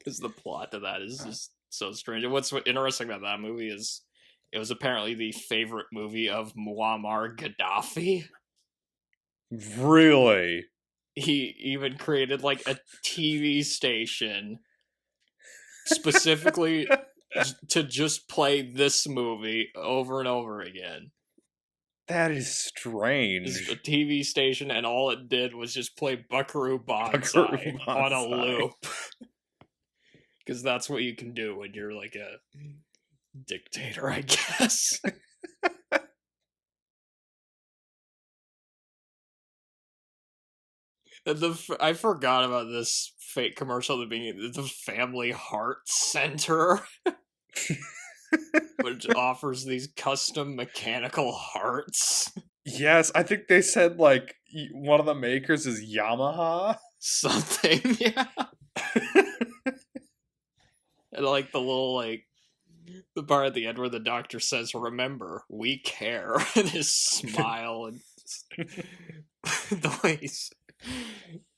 Because the plot to that is just so strange. And what's interesting about that movie is it was apparently the favorite movie of Muammar Gaddafi. Really? He even created like a TV station specifically to just play this movie over and over again. That is strange. It's a TV station, and all it did was just play Buckaroo Banzai Buckaroo on a Banzai. loop. Because that's what you can do when you're like a dictator, I guess. I forgot about this fake commercial at the beginning. The Family Heart Center, which offers these custom mechanical hearts. Yes, I think they said, like, one of the makers is Yamaha. Something, yeah. And like the little, like, the part at the end where the doctor says, "Remember, we care," and his smile and the way he's...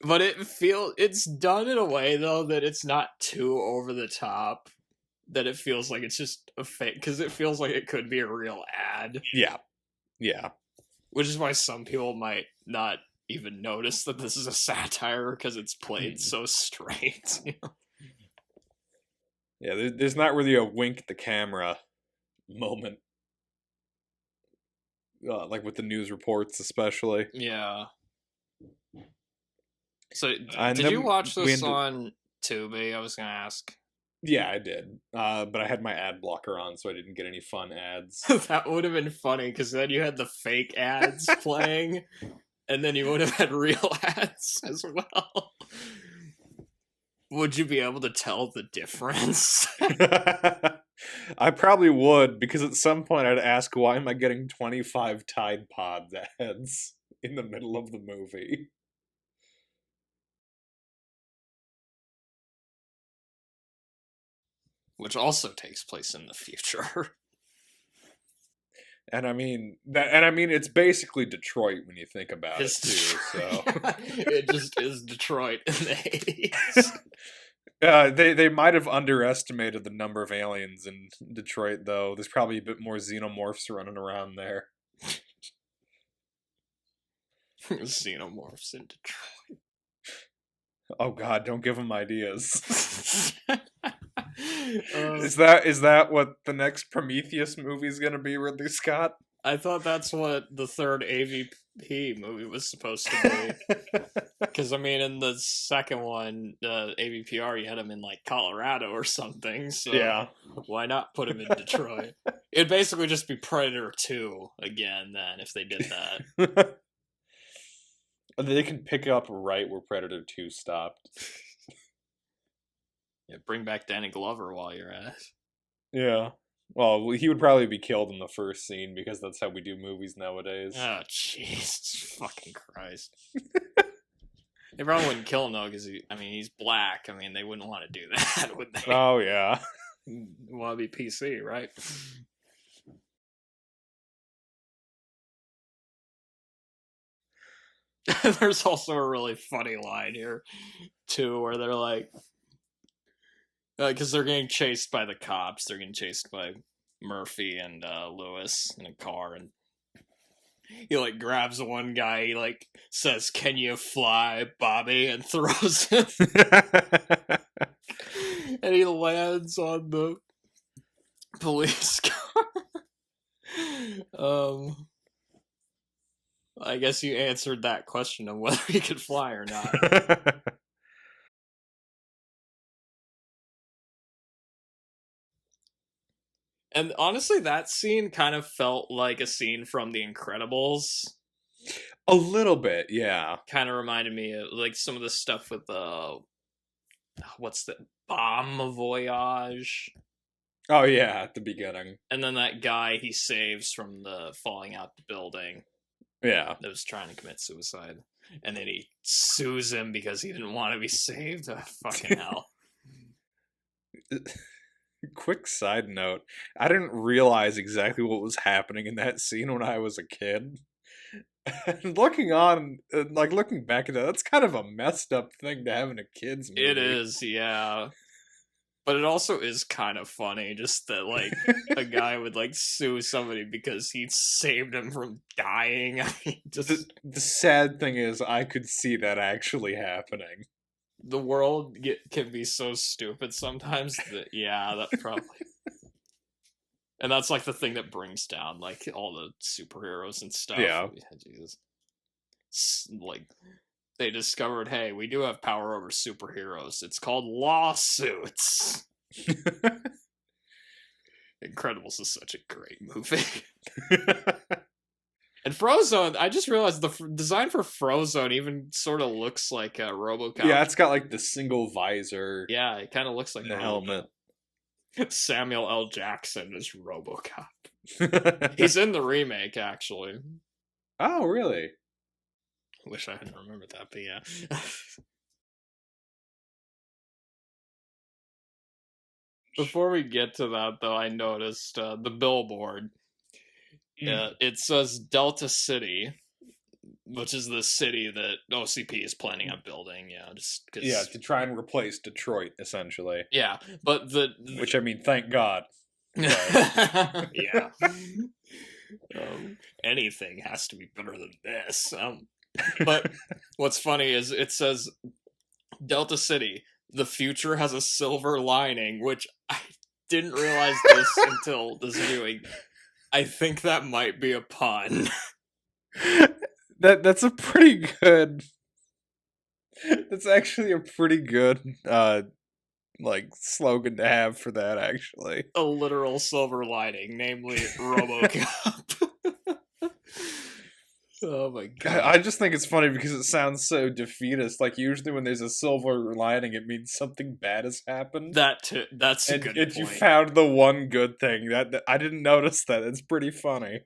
But it's done in a way though that it's not too over the top. That it feels like it's just a fake, because it feels like it could be a real ad. Yeah. Which is why some people might not even notice that this is a satire because it's played so straight. You know? Yeah, there's not really a wink at the camera moment. Like with the news reports, especially. Yeah. So, And did you watch this ended... on Tubi? I was going to ask. Yeah, I did. But I had my ad blocker on, so I didn't get any fun ads. That would have been funny, because then you had the fake ads playing, and then you would have had real ads as well. Would you be able to tell the difference? I probably would, because at some point I'd ask, why am I getting 25 Tide Pods ads in the middle of the movie? Which also takes place in the future. And I mean it's basically Detroit when you think about it too. So it just is Detroit in the 80s. They might have underestimated the number of aliens in Detroit, though. There's probably a bit more xenomorphs running around there. Xenomorphs in Detroit. Oh God! Don't give them ideas. Is that what the next Prometheus movie is gonna be, Ridley Scott? I thought that's what the third AVP movie was supposed to be. Because I mean, in the second one, AVPR, you had him in like Colorado or something. So yeah, why not put him in Detroit? It'd basically just be Predator 2 again. Then if they did that, they can pick up right where Predator 2 stopped. Yeah, bring back Danny Glover while you're at it. Yeah. Well, he would probably be killed in the first scene, because that's how we do movies nowadays. Oh, jeez. Fucking Christ. They probably wouldn't kill him, though, because he's black. I mean, they wouldn't want to do that, would they? Oh, yeah. Want to be PC, right? There's also a really funny line here, too, where they're like... Because they're getting chased by the cops. They're getting chased by Murphy and Lewis in a car, and he like grabs one guy. He like says, "Can you fly, Bobby?" and throws him, and he lands on the police car. I guess you answered that question of whether he could fly or not. And honestly, that scene kind of felt like a scene from The Incredibles. A little bit, yeah. Kind of reminded me of like some of the stuff with what's the bomb voyage? Oh yeah, at the beginning. And then that guy he saves from the falling out the building. Yeah. That was trying to commit suicide. And then he sues him because he didn't want to be saved. Oh, fucking hell. Quick side note, I didn't realize exactly what was happening in that scene when I was a kid. And looking back at that, that's kind of a messed up thing to have in a kid's movie. It is, yeah. But it also is kind of funny, just that like a guy would like sue somebody because he saved him from dying. I mean, just The sad thing is, I could see that actually happening. the world can be so stupid sometimes that yeah, that probably. And that's like the thing that brings down like all the superheroes and stuff. Yeah. Jesus. Like they discovered, hey, we do have power over superheroes. It's called lawsuits. Incredibles is such a great movie. And Frozone, I just realized the design for Frozone even sort of looks like a RoboCop. Yeah, it's got like the single visor. Yeah, it kind of looks like the helmet. Samuel L. Jackson is RoboCop. He's in the remake, actually. Oh, really? Wish I hadn't remembered that, but yeah. Before we get to that, though, I noticed the billboard. It says Delta City, which is the city that OCP is planning on building. Yeah, just cause... yeah, to try and replace Detroit, essentially. Yeah, but which I mean, thank God. Yeah. Anything has to be better than this. But what's funny is it says Delta City, the future has a silver lining, which I didn't realize this until this viewing. I think that might be a pun. That's a pretty good. That's actually a pretty good like slogan to have for that, actually. A literal silver lining, namely RoboCop. Oh my god. I just think it's funny because it sounds so defeatist. Like, usually when there's a silver lining, it means something bad has happened. That's a good point. You found the one good thing. That I didn't notice that. It's pretty funny.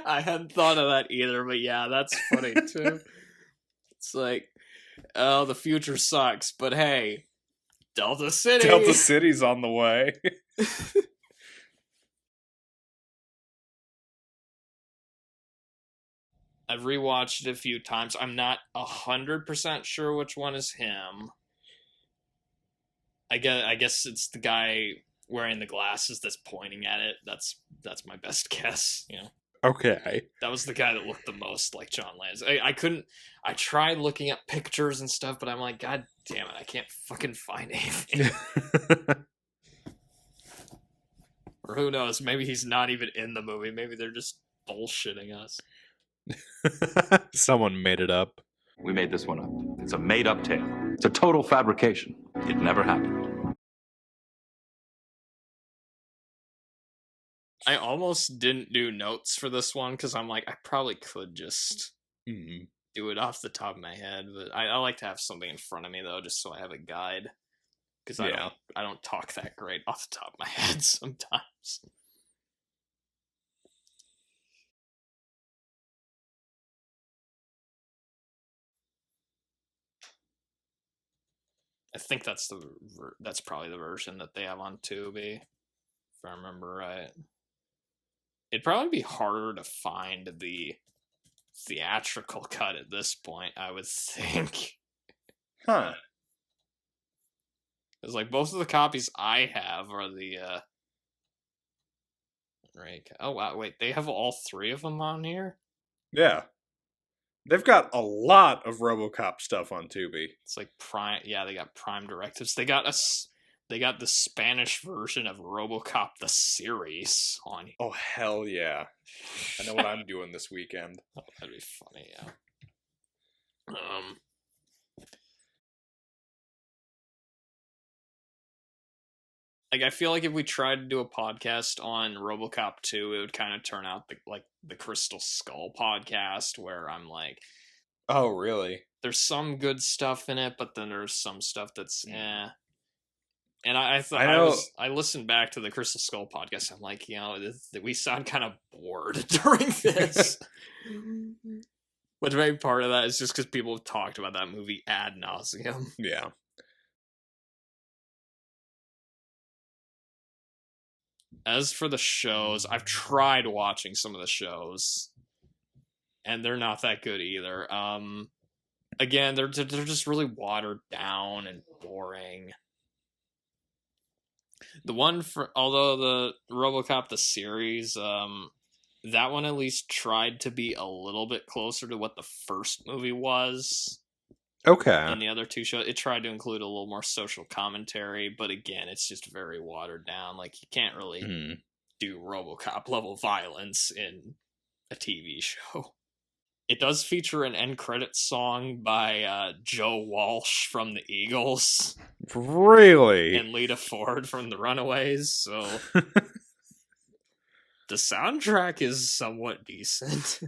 I hadn't thought of that either, but yeah, that's funny too. It's like, oh, the future sucks, but hey, Delta City. Delta City's on the way. I've rewatched it a few times. I'm not 100% sure which one is him. I guess it's the guy wearing the glasses that's pointing at it. That's my best guess, you know. Okay. That was the guy that looked the most like John Landis. I tried looking up pictures and stuff, but I'm like, God damn it, I can't fucking find anything. Or who knows, maybe he's not even in the movie. Maybe they're just bullshitting us. Someone made it up. We made this one up. It's a made-up tale. It's a total fabrication. It never happened. I almost didn't do notes for this one because I'm like, I probably could just do it off the top of my head, but I like to have something in front of me though, just so I have a guide. Because I don't talk that great off the top of my head sometimes. I think that's probably the version that they have on Tubi, if I remember right. It'd probably be harder to find the theatrical cut at this point, I would think. Huh. Because like both of the copies I have are the right. Oh wow, wait, they have all three of them on here? Yeah. They've got a lot of RoboCop stuff on Tubi. It's like Prime. Yeah, they got Prime directives. They got the Spanish version of RoboCop the series on here. Oh hell yeah! I know what I'm doing this weekend. Oh, that'd be funny. Yeah. Like I feel like if we tried to do a podcast on RoboCop 2, it would kind of turn out the Crystal Skull podcast, where I'm like, oh really? There's some good stuff in it, but then there's some stuff that's eh. And I listened back to the Crystal Skull podcast. I'm like, you know, we sound kind of bored during this. Which maybe part of that is just because people have talked about that movie ad nauseum. Yeah. As for the shows, I've tried watching some of the shows, and they're not that good either. again, they're just really watered down and boring. The one although the RoboCop the series, that one at least tried to be a little bit closer to what the first movie was. Okay. In the other two shows, it tried to include a little more social commentary, but again, it's just very watered down. Like, you can't really do RoboCop level violence in a TV show. It does feature an end credits song by Joe Walsh from the Eagles. Really? And Lita Ford from the Runaways, so the soundtrack is somewhat decent.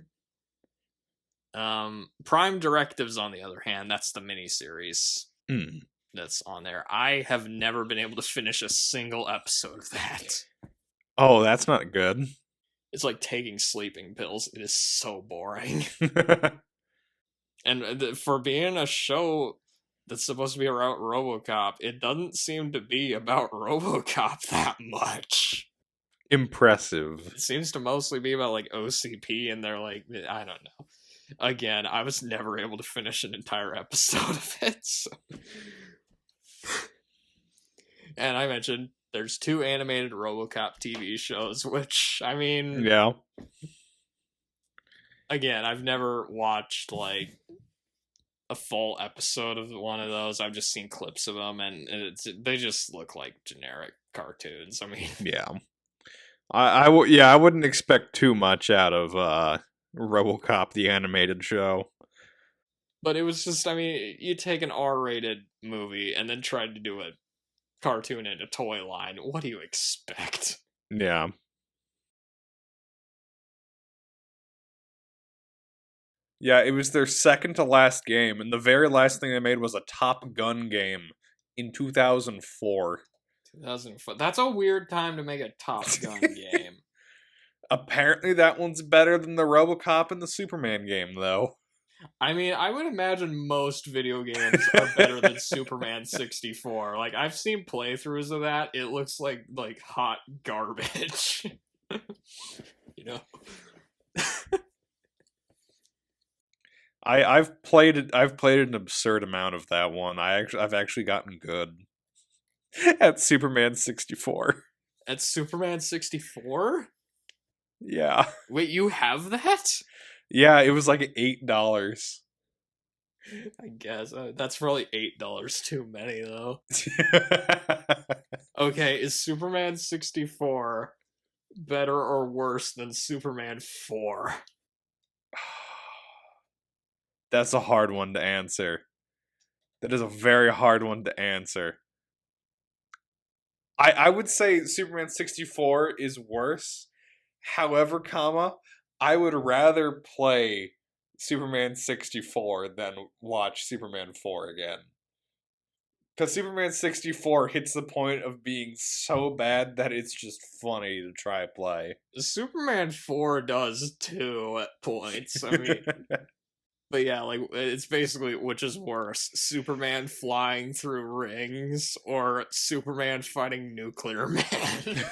Prime Directives, on the other hand, that's the miniseries that's on there. I have never been able to finish a single episode of that. Oh, that's not good. It's like taking sleeping pills. It is so boring. And for being a show that's supposed to be about RoboCop, it doesn't seem to be about RoboCop that much. Impressive. It seems to mostly be about, like, OCP, and they're like, I don't know. Again, I was never able to finish an entire episode of it. So. And I mentioned there's 2 animated RoboCop TV shows, which, I mean... Yeah. Again, I've never watched, like, a full episode of one of those. I've just seen clips of them, and they just look like generic cartoons. I mean... Yeah. I wouldn't expect too much out of RoboCop, the animated show. But it was just, I mean, you take an R-rated movie and then try to do a cartoon in a toy line. What do you expect? Yeah. Yeah, it was their second to last game, and the very last thing they made was a Top Gun game in 2004. 2004. That's a weird time to make a Top Gun game. Apparently that one's better than the RoboCop and the Superman game, though. I mean, I would imagine most video games are better than Superman 64. Like, I've seen playthroughs of that. It looks like hot garbage. You know? I've played an absurd amount of that one. I've actually gotten good at Superman 64. At Superman 64? Yeah. Wait, you have that? Yeah, it was like $8. I guess. That's probably $8 too many, though. Okay, is Superman 64 better or worse than Superman 4? That's a hard one to answer. That is a very hard one to answer. I would say Superman 64 is worse. However, I would rather play Superman 64 than watch Superman 4 again. Because Superman 64 hits the point of being so bad that it's just funny to try to play. Superman 4 does too at points. I mean, but yeah, like, it's basically which is worse, Superman flying through rings or Superman fighting Nuclear Man.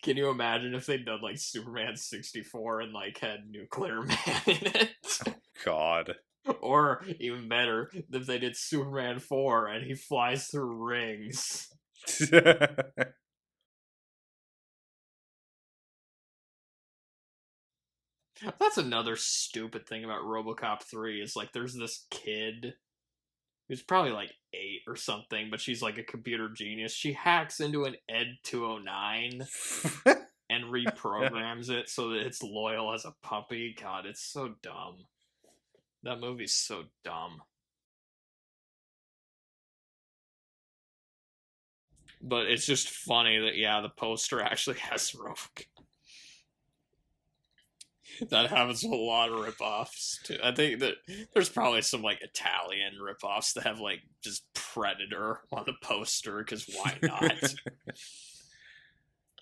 Can you imagine if they'd done like Superman 64 and like had Nuclear Man in it? Oh, God. Or even better, if they did Superman 4 and he flies through rings. That's another stupid thing about RoboCop 3 is like there's this kid who's probably like 8 or something, but she's like a computer genius. She hacks into an Ed 209 and reprograms it so that it's loyal as a puppy. God, it's so dumb. That movie's so dumb. But it's just funny that, yeah, the poster actually has RoboCop. That happens with a lot of ripoffs too. I think that there's probably some like Italian ripoffs that have like just Predator on the poster because why not?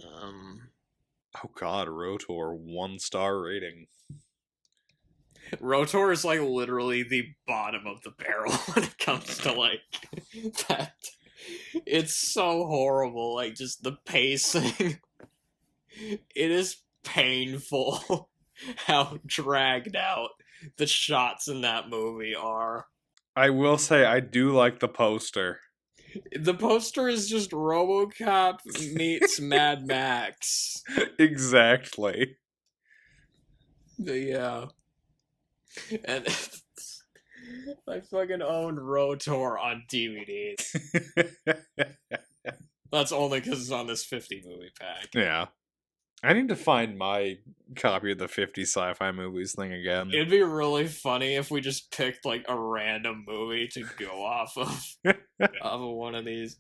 Oh God, Rotor 1-star rating. Rotor is like literally the bottom of the barrel when it comes to like that. It's so horrible. Like just the pacing. It is painful. how dragged out the shots in that movie are. I will say I do like the poster. The poster is just RoboCop meets Mad Max. Exactly. Yeah. And I fucking owned Rotor on DVDs. That's only because it's on this 50 movie pack. Yeah. I need to find my copy of the 50 sci-fi movies thing again. It'd be really funny if we just picked like a random movie to go off of one of these.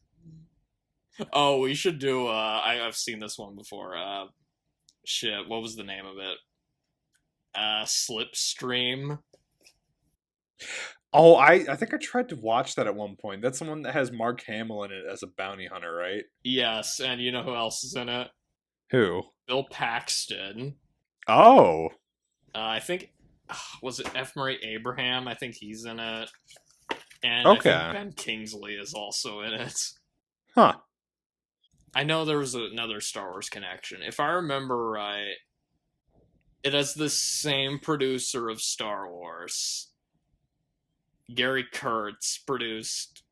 Oh, we should do I've seen this one before. Shit, what was the name of it? Slipstream. Oh, I think I tried to watch that at one point. That's the one that has Mark Hamill in it as a bounty hunter, right? Yes, and you know who else is in it? Who? Bill Paxton. Oh. I think was it F. Murray Abraham? I think he's in it, and Okay. I think Ben Kingsley is also in it. Huh. I know there was another Star Wars connection. If I remember right, it has the same producer of Star Wars. Gary Kurtz produced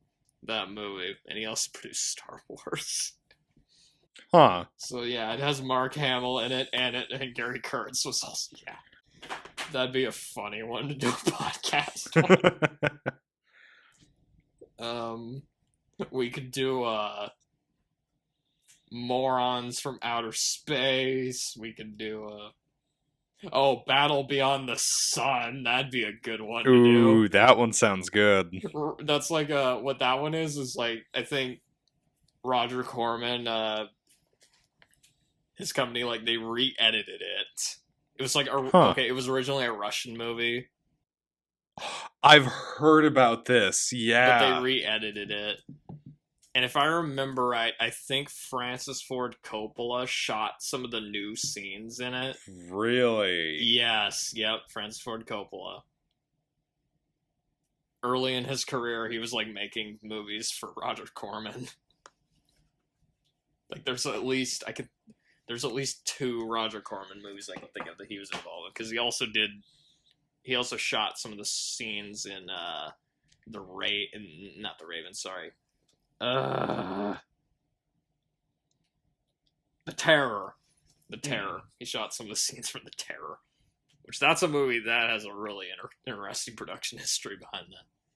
that movie, and he also produced Star Wars. Huh. So yeah, it has Mark Hamill in it, and Gary Kurtz was also That'd be a funny one to do a podcast on. We could do Morons from Outer Space. We could do Battle Beyond the Sun. That'd be a good one to Ooh, do. that one sounds good. That's like what that one is like, I think Roger Corman, his company, like, they re-edited it. It was like it was originally a Russian movie. I've heard about this, yeah. But they re-edited it. And if I remember right, I think Francis Ford Coppola shot some of the new scenes in it. Really? Yes, yep, Francis Ford Coppola. Early in his career, he was like making movies for Roger Corman. Like there's at least two Roger Corman movies I can think of that he was involved in, because he also shot some of the scenes in not the Raven, sorry. The Terror. The Terror. He shot some of the scenes from The Terror, which that's a movie that has a really interesting production history behind that.